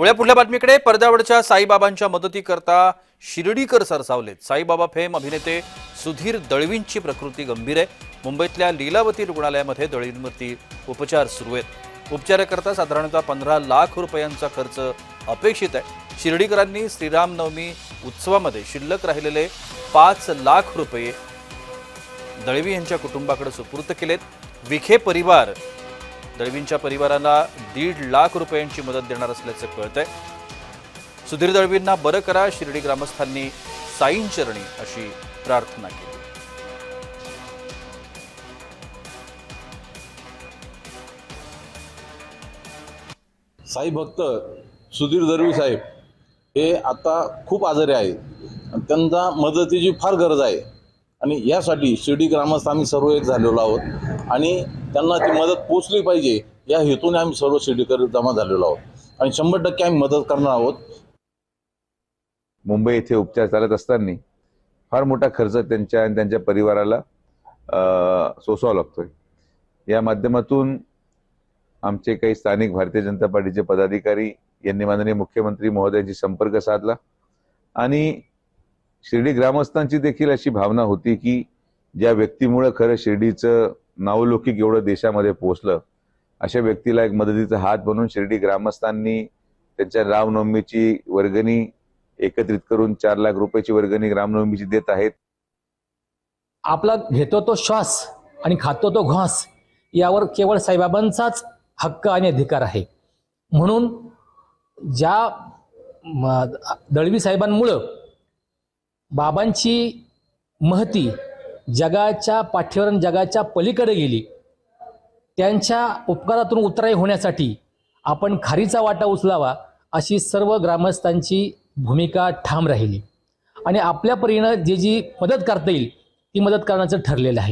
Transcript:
पुढल्या बातमीकडे पडद्यावरच्या साईबाबांच्या मदतीकरता शिर्डीकर सरसावलेत। साईबाबा फेम अभिनेते सुधीर दळवींची प्रकृती गंभीर आहे। मुंबईतल्या लीलावती रुग्णालयामध्ये दळवींवरती उपचार सुरू आहेत। उपचाराकरता साधारणतः 15 लाख रुपयांचा खर्च अपेक्षित आहे। शिर्डीकरांनी श्रीरामनवमी उत्सवामध्ये शिल्लक राहिलेले 5 लाख रुपये दळवी यांच्या कुटुंबाकडे सुपूर्द केलेत। विखे परिवार दळवींच्या परिवाराला 1.5 लाख रुपयांची मदत देणार असल्याचे कळतंय। सुधीर दळवींना बरं करा, शिर्डी ग्रामस्थांनी साईंचरणी अशी प्रार्थना केली। साई भक्त सुधीर दळवी साहेब हे आता खूप आजारी आहेत आणि त्यांना मदतीची फार गरज आहे आणि यासाठी शिर्डी ग्रामस्थ आम्ही सर्व एक झालेलो आहोत आणि त्यांना ती मदत पोचली पाहिजे या हेतूने आम्ही सर्व शिर्डीकर जमा झालेलो आहोत आणि 100% आम्ही मदत करणार आहोत। मुंबई येथे उपचार चालत असताना फार मोठा खर्च त्यांच्या आणि त्यांच्या परिवाराला सोसावा लागतोय। या माध्यमातून आमचे काही स्थानिक भारतीय जनता पार्टीचे पदाधिकारी यांनी माननीय मुख्यमंत्री महोदयांशी संपर्क साधला आणि शिर्डी ग्रामस्थांची देखील अशी भावना होती की ज्या व्यक्तीमुळे खरं शिर्डीचं नावलौकिक एवढं देशामध्ये पोहोचलं, अशा व्यक्तीला एक मदतीचा हात बनून शिर्डी ग्रामस्थांनी त्यांच्या रामनवमीची वर्गणी एकत्रित करून 4 लाख रुपयाची वर्गणी रामनवमीची देत आहेत। आपला घेतो तो श्वास आणि खातो तो घास यावर केवळ साईबाबांचाच हक्क आणि अधिकार आहे। म्हणून ज्या दळवी साहेबांमुळं बाबांची महती जगाच्या पाठीवर जगाच्या पलीकडे गेली, त्यांच्या उपकारातून उतराई होण्यासाठी आपण खारीचा वाटा उचलावा अशी सर्व ग्रामस्थांची भूमिका ठाम राहिली आणि आपल्या परीनं जी मदत करता येईल ती मदत करण्याचं ठरलेलं आहे।